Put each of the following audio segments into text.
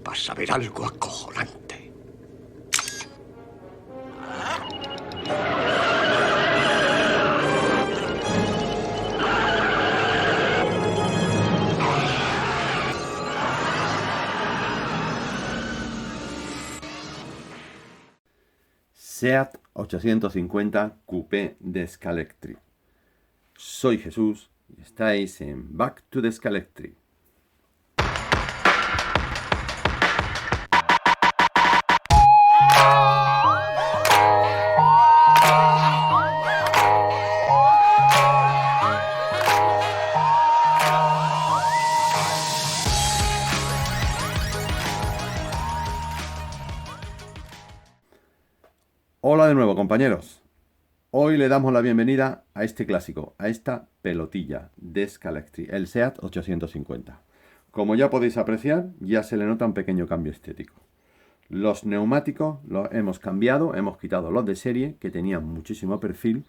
vas a ver algo acojonante. SEAT 850 Coupé de Scalectri. Soy Jesús y estáis en Back to the Scalectri. Hola de nuevo, compañeros. Hoy le damos la bienvenida a este clásico, a esta pelotilla de Scalectri, el SEAT 850. Como ya podéis apreciar, ya se le nota un pequeño cambio estético. Los neumáticos los hemos cambiado, hemos quitado los de serie, que tenían muchísimo perfil,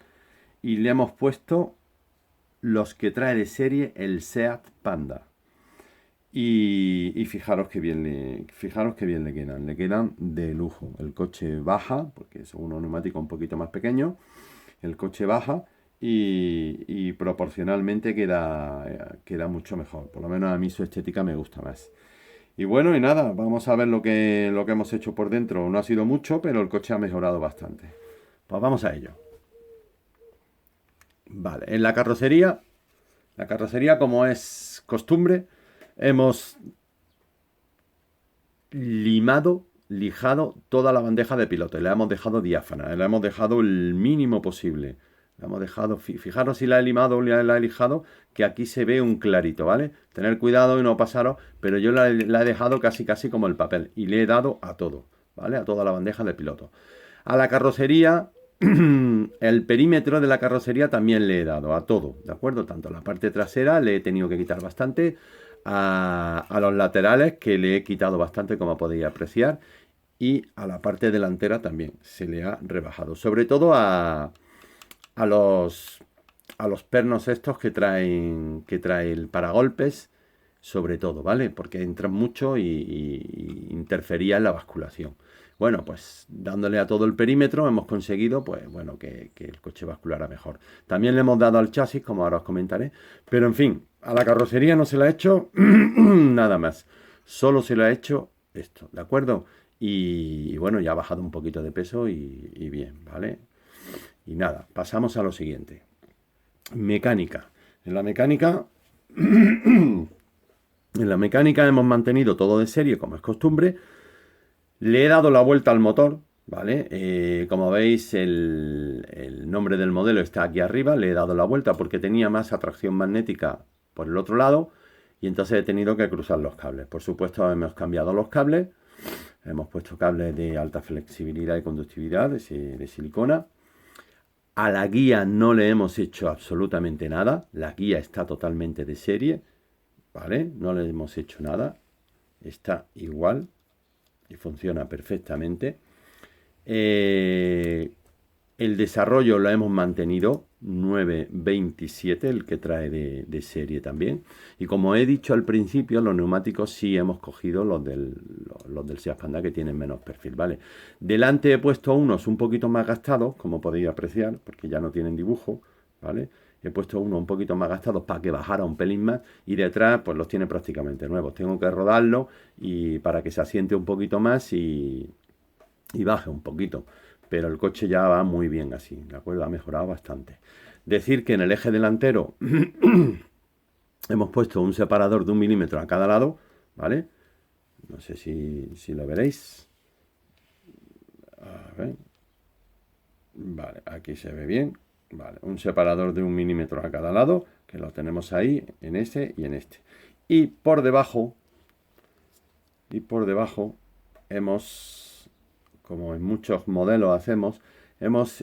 y le hemos puesto los que trae de serie el SEAT Panda. Y fijaros que bien le quedan de lujo. El coche baja, porque son unos neumáticos un poquito más pequeños, el coche baja y proporcionalmente queda mucho mejor. Por lo menos a mí su estética me gusta más. Y bueno, y nada, vamos a ver lo que hemos hecho por dentro. No ha sido mucho, pero el coche ha mejorado bastante. Pues vamos a ello. Vale, en la carrocería, como es costumbre, hemos lijado toda la bandeja de piloto. Y la hemos dejado diáfana, la hemos dejado el mínimo posible. La hemos dejado, fijaros si la he limado o la he lijado, que aquí se ve un clarito, ¿vale? Tener cuidado y no pasaros, pero yo la he dejado casi como el papel. Y le he dado a todo, ¿vale? A toda la bandeja de piloto. A la carrocería, el perímetro de la carrocería también le he dado a todo, ¿de acuerdo? Tanto a la parte trasera le he tenido que quitar bastante, a los laterales que le he quitado bastante, como podéis apreciar, y a la parte delantera también se le ha rebajado, sobre todo a los pernos estos que trae el paragolpes, sobre todo, ¿vale? Porque entran mucho y interfería en la basculación. Bueno, pues dándole a todo el perímetro hemos conseguido, pues bueno, que el coche basculara mejor. También le hemos dado al chasis, como ahora os comentaré, pero en fin, a la carrocería no se le ha hecho nada más. Solo se le ha hecho esto, ¿de acuerdo? Y bueno, ya ha bajado un poquito de peso y bien, ¿vale? Y nada, pasamos a lo siguiente. Mecánica. En la mecánica hemos mantenido todo de serie, como es costumbre. Le he dado la vuelta al motor, ¿vale? Como veis, el nombre del modelo está aquí arriba. Le he dado la vuelta porque tenía más atracción magnética por el otro lado. Y entonces he tenido que cruzar los cables. Por supuesto, hemos cambiado los cables. Hemos puesto cables de alta flexibilidad y conductividad de silicona. A la guía no le hemos hecho absolutamente nada. La guía está totalmente de serie, ¿vale? No le hemos hecho nada. Está igual y funciona perfectamente. El desarrollo lo hemos mantenido 927, el que trae de serie también. Y como he dicho al principio, los neumáticos sí hemos cogido los del Seat Panda, que tienen menos perfil, ¿vale? Delante he puesto unos un poquito más gastados, como podéis apreciar, porque ya no tienen dibujo, ¿vale? He puesto unos un poquito más gastados para que bajara un pelín más, y detrás pues los tiene prácticamente nuevos. Tengo que rodarlo y para que se asiente un poquito más y baje un poquito. Pero el coche ya va muy bien así, ¿de acuerdo? Ha mejorado bastante. Decir que en el eje delantero hemos puesto un separador de 1 milímetro a cada lado, ¿vale? No sé si lo veréis. A ver. Vale, aquí se ve bien. Vale, un separador de 1 milímetro a cada lado, que lo tenemos ahí, en este y en este. Y por debajo hemos, como en muchos modelos hacemos, hemos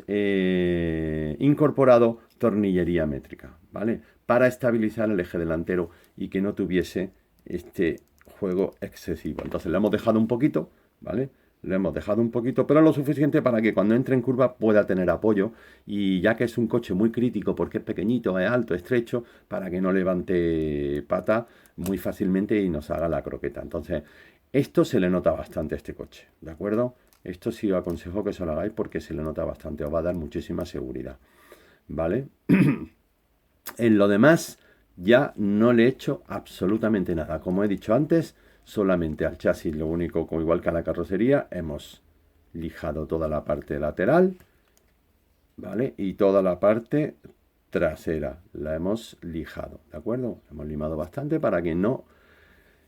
incorporado tornillería métrica, ¿vale? Para estabilizar el eje delantero y que no tuviese este juego excesivo. Entonces le hemos dejado un poquito, ¿vale? Le hemos dejado un poquito, pero lo suficiente para que cuando entre en curva pueda tener apoyo. Y ya que es un coche muy crítico porque es pequeñito, es alto, estrecho, para que no levante pata muy fácilmente y nos haga la croqueta. Entonces, esto se le nota bastante a este coche, ¿de acuerdo? Esto sí os aconsejo que se lo hagáis porque se le nota bastante, os va a dar muchísima seguridad, ¿vale? En lo demás, ya no le he hecho absolutamente nada. Como he dicho antes, solamente al chasis, lo único, igual que a la carrocería, hemos lijado toda la parte lateral, ¿vale? Y toda la parte trasera la hemos lijado, ¿de acuerdo? Hemos limado bastante para que no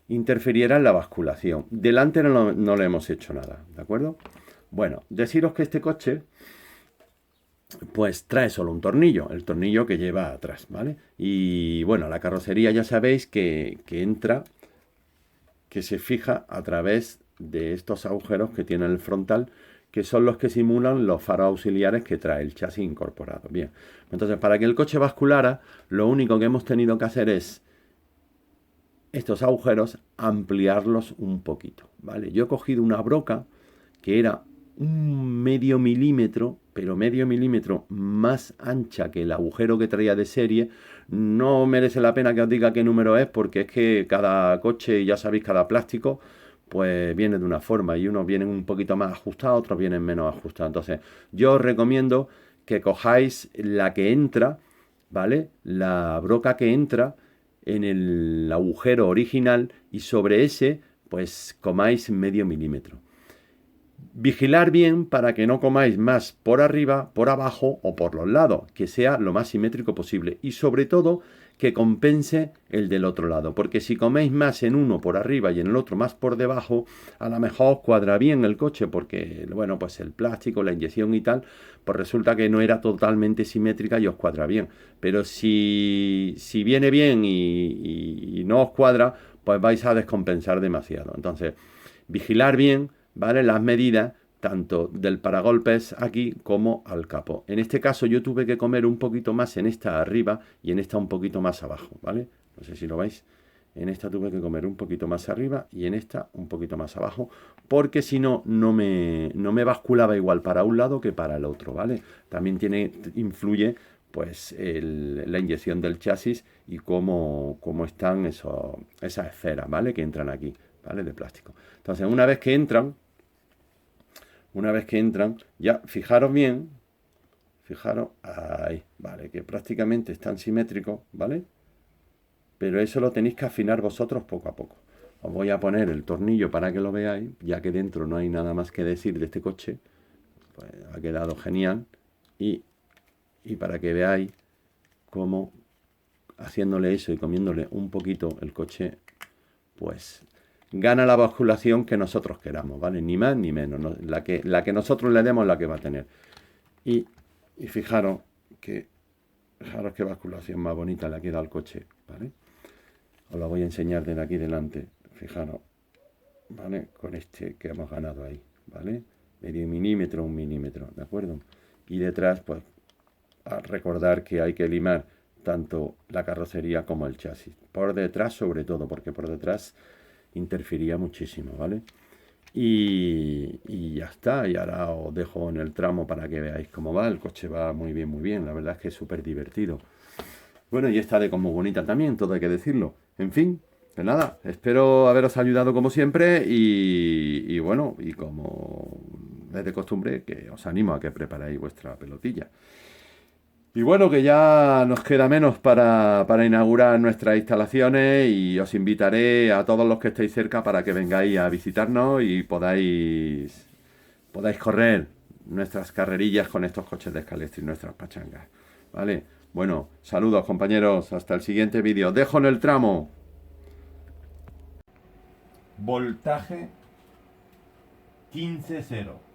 interfiriera en la basculación. Delante no le hemos hecho nada, ¿de acuerdo? Bueno, deciros que este coche pues trae solo un tornillo, el tornillo que lleva atrás, ¿vale? Y bueno, la carrocería ya sabéis que entra, que se fija a través de estos agujeros que tiene el frontal, que son los que simulan los faros auxiliares que trae el chasis incorporado. Bien, entonces para que el coche basculara, lo único que hemos tenido que hacer es estos agujeros ampliarlos un poquito, ¿vale? Yo he cogido una broca que era un medio milímetro, pero medio milímetro más ancha que el agujero que traía de serie. No merece la pena que os diga qué número es, porque es que cada coche, ya sabéis, cada plástico, pues viene de una forma y unos vienen un poquito más ajustados, otros vienen menos ajustados. Entonces, yo os recomiendo que cojáis la que entra, ¿vale? La broca que entra en el agujero original y sobre ese, pues comáis medio milímetro. Vigilar bien para que no comáis más por arriba, por abajo o por los lados, que sea lo más simétrico posible y sobre todo que compense el del otro lado, porque si coméis más en uno por arriba y en el otro más por debajo, a lo mejor os cuadra bien el coche porque, bueno, pues el plástico, la inyección y tal, pues resulta que no era totalmente simétrica y os cuadra bien, pero si viene bien y no os cuadra, pues vais a descompensar demasiado. Entonces, vigilar bien, ¿vale? Las medidas tanto del paragolpes aquí como al capó. En este caso yo tuve que comer un poquito más en esta arriba y en esta un poquito más abajo, ¿vale? No sé si lo veis. En esta tuve que comer un poquito más arriba y en esta un poquito más abajo, porque si no, no me basculaba igual para un lado que para el otro, ¿vale? También influye pues la inyección del chasis y cómo están esas esferas, ¿vale? Que entran aquí, ¿vale? De plástico. Entonces, una vez que entran, ya fijaros bien, fijaros ahí, ¿vale? Que prácticamente están simétricos, ¿vale? Pero eso lo tenéis que afinar vosotros poco a poco. Os voy a poner el tornillo para que lo veáis, ya que dentro no hay nada más que decir de este coche. Pues ha quedado genial. Y para que veáis cómo haciéndole eso y comiéndole un poquito el coche, pues gana la basculación que nosotros queramos, ¿vale? Ni más ni menos. ¿No? La que nosotros le demos la que va a tener. Y fijaros qué basculación más bonita le ha quedado al coche, ¿vale? Os la voy a enseñar desde aquí delante. Fijaros, ¿vale? Con este que hemos ganado ahí, ¿vale? Medio milímetro, un milímetro, ¿de acuerdo? Y detrás, pues, a recordar que hay que limar tanto la carrocería como el chasis. Por detrás, sobre todo, porque por detrás interfería muchísimo, ¿vale? Y ya está, y ahora os dejo en el tramo para que veáis cómo va. El coche va muy bien, la verdad es que es súper divertido. Bueno, y esta de como bonita también, todo hay que decirlo. En fin, pues nada, espero haberos ayudado como siempre y bueno, y como es de costumbre, que os animo a que preparéis vuestra pelotilla. Y bueno, que ya nos queda menos para inaugurar nuestras instalaciones y os invitaré a todos los que estéis cerca para que vengáis a visitarnos y podáis correr nuestras carrerillas con estos coches de Scalextric, nuestras pachangas. ¿Vale? Bueno, saludos compañeros, hasta el siguiente vídeo. Os dejo en el tramo. Voltaje 15.0.